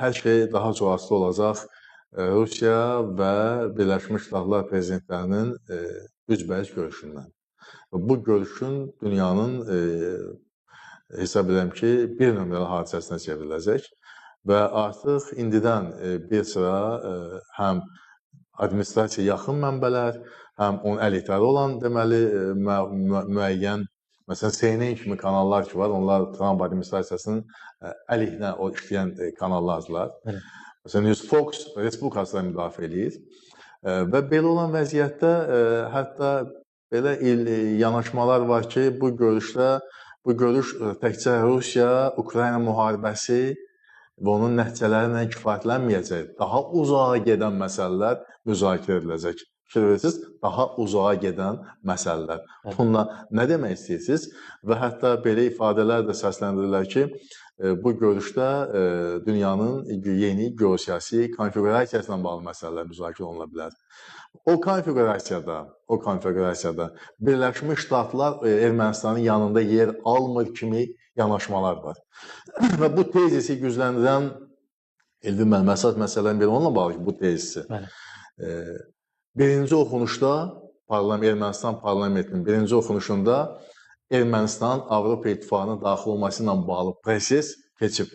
hər şey daha çox asılı olacaq Rusiya və Birləşmiş Ştatlar prezidentlərinin üzbəüz görüşündən. Bu görüşün dünyanın hesab edirəm ki, bir nömrəli hadisəsinə çevriləcək və artıq indidən bir sıra həm administrasiya yaxın mənbələr, həm onun əleyhtarı olan deməli müəyyən, məsələn CNN kimi kanallar ki var, onlar Trump administrasiyasının əleyhinə işləyən kanallardılar. Məsələn, News Fox respublikasına müdafiə edir və belə olan vəziyyətdə hətta belə yanaşmalar var ki, bu görüş təkcə Rusiya-Ukrayna müharibəsi və onun nəticələrlə kifayətlənməyəcək, daha uzağa gedən məsələlər müzakirə ediləcək. Fikir verirsiniz, daha uzağa gedən məsələlər. Bununla nə demək istəyirsiniz? Və hətta belə ifadələr də səsləndirirlər ki, bu görüşdə dünyanın yeni geosiyasi konfiqurasiyasına bağlı məsələlər müzakirə oluna bilər. O konfiqurasiyada Birləşmiş Ştatlar Ermənistanın yanında yer almır kimi yanaşmalar var. Və bu tezisi gücləndirən Elvin müəllim, əsas məsələn belə onunla bağlı ki, bu tezisi. Birinci oxunuşda Ermənistan parlamentinin birinci oxunuşunda Ermənistanın Avropa İttifaqına daxil olması ilə bağlı proses keçib.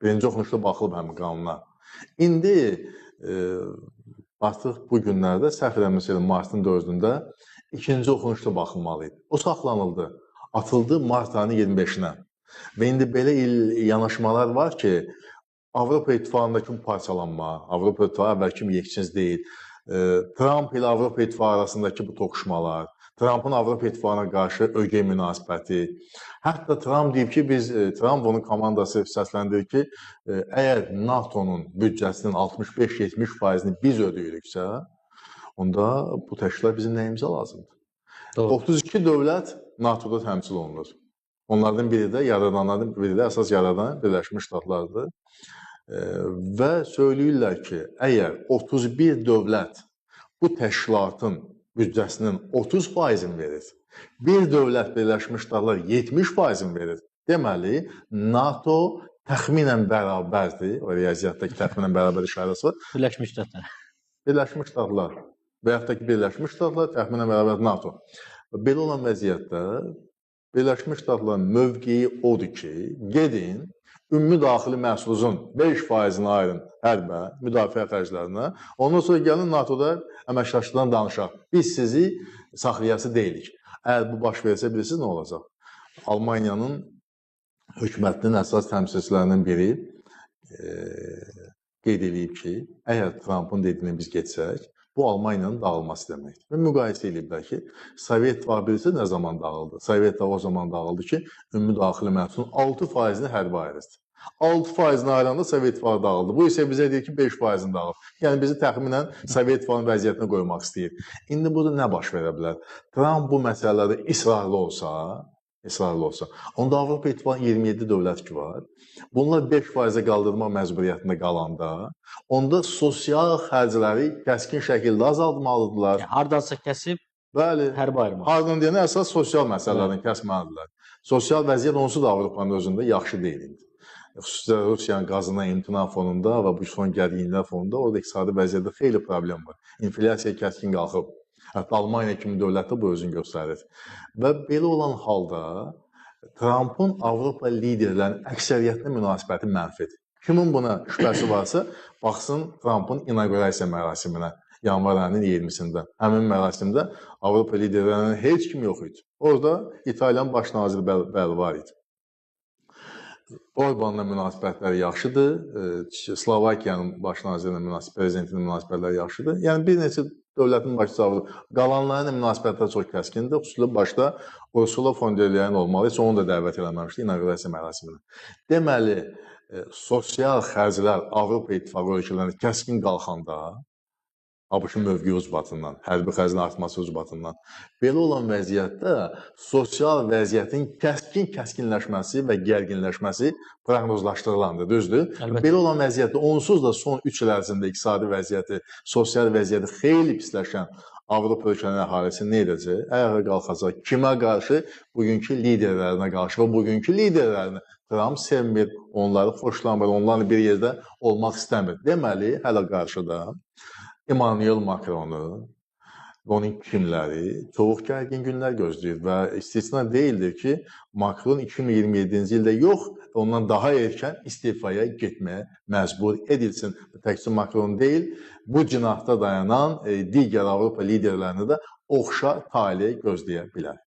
Birinci oxunuşda baxılıb həmin qanuna. İndi artıq bu günlərdə səhv eləmirəmsə martın 4-də ikinci oxunuşda baxılmalıydı. O saxlanıldı, atıldı mart ayının 25-nə. Və indi belə yanaşmalar var ki, Avropa İttifaqındakı parçalanma, Avropa İttifaqı əvvəl kimi yekçiniz deyil, Trump ilə Avropa İttifaqı arasındakı bu toqquşmalar, Trump'ın Avropa İttifaqına qarşı ögey münasibəti. Hətta Trump deyib ki, Trump onun komandası səsləndirir ki, əgər NATO'nun büdcəsinin 65-70%-ni biz ödəyiriksə, onda bu təşkilat bizim nəyimizə lazımdır? 32 dövlət NATO'da təmsil olunur. Onlardan biri də, yaradanlardan biri də, əsas yaradan Birləşmiş Ştatlardır. Və söyləyirlər ki, əgər 31 dövlət bu təşkilatın büdcəsinin 30%-ni verir, bir dövlət Birləşmiş Ştatlar 70%-ni verir, deməli, NATO təxminən bərabərdir, o riyaziyyatdakı təxminən bərabər işarəsi var. Birləşmiş Ştatlar. Birləşmiş Ştatlar və yaxud da ki, Birləşmiş Ştatlar təxminən bərabər NATO. Belə olan vəziyyətdə Birləşmiş Ştatların mövqeyi odur ki, gedin, ümumi daxili məhsulunuzun 5%-ni ayırın hərbə, müdafiə xərclərinə, ondan sonra gəlin NATO'da əməkdaşlıqdan danışaq. Biz sizi saxlayası deyilik. Əgər bu baş versə bilirsiniz nə olacaq? Almaniyanın hökumətinin əsas təmsilçilərindən biri qeyd edib ki, əgər Trump'ın dediyini biz geçsək, bu Almaniyanın dağılması deməkdir. Və müqayisə ediblər ki, Sovet İttifaqı bilirsə nə zaman dağıldı? Sovet İttifaqı o zaman dağıldı ki, ümumi daxili məhsulun 6%-ni hərbə ayırırdı. 6%-ni ayıranda Sovet İttifaqı dağıldı. Bu isə bizə deyir ki, 5%-ni dağıldı. Yəni bizi təxminən Sovet İttifaqının vəziyyətinə qoymaq istəyir. İndi burada nə baş verə bilər? Trump bu məsələlərdə israrlı olsa, onda Avropa İttifaqının 27 dövlət ki var, bunlar 5%-ə qaldırma məcburiyyətində qalanda, onda sosial xərcləri kəskin şəkildə azaltmalıdırlar. Yəni, hardansa kəsib, hərbə ayırmaq. Hardan deyənə əsas sosial məsələlərdən kəsməlidirlər. Sosial vəziyyət onsuz da Avropanın özündə yaxşı deyildi. Xüsusilə Rusiyanın qazına imtina fonunda və bu son gərginliklər fonunda orada iqtisadi vəziyyətdə xeyli problem var. İnflyasiya kəskin qalxıb. Hətta Almaniya kimi dövlətdə bu özünü göstərir. Və belə olan halda Trump'ın Avropa liderlərinin əksəriyyətinə münasibəti mənfidir. Kimin buna şübhəsi varsa, baxsın Trump'ın inaugurasiya mərasiminə yanvar ayının 20-sində. Həmin mərasimdə Avropa liderlərinin heç kim yox idi. Orada İtaliyanın baş naziri bəli var idi. Orbanla münasibətləri yaxşıdır. Slovakiyanın baş nazirinin, prezidentinin münasibətləri yaxşıdır. Yəni bir neçə dövlətin başçısı qalanlarının münasibətləri çox kəskindir. Xüsusilə başda Ursula von der Leyen olmalı. Heç onu da dəvət eləməmişdi inaugurasiya mərasiminə. Deməli, sosial xərclər Avropa İttifaqı ölkələrində kəskin qalxanda, ABŞ-ın mövqeyi ucbatından, hərbi xərcin artması ucbatından. Belə olan vəziyyətdə sosial vəziyyətin kəskinləşməsi və gərginləşməsi proqnozlaşdırılandır, düzdür? Belə olan vəziyyətdə onsuz da son 3 il ərzində iqtisadi vəziyyəti, sosial vəziyyəti xeyli pisləşən Avropa ölkələrinin əhalisi nə edəcək? Ayağa qalxacaq. Kimə qarşı? Bugünkü liderlərinə qarşı və bugünkü liderlərini Trump sevmir, onları xoşlamır, onlarla bir yerdə olmaq istəmir. Deməli, hələ qarşıda Emmanuel Macronu və onun kimləri çox gərgin günlər gözləyir və istisna deyildir ki, Macron 2027-ci ildə yox, ondan daha erkən istifaya getməyə məcbur edilsin. Təkcə Macron deyil, bu cinahda dayanan digər Avropa liderlərini də oxşar talih gözləyə bilər.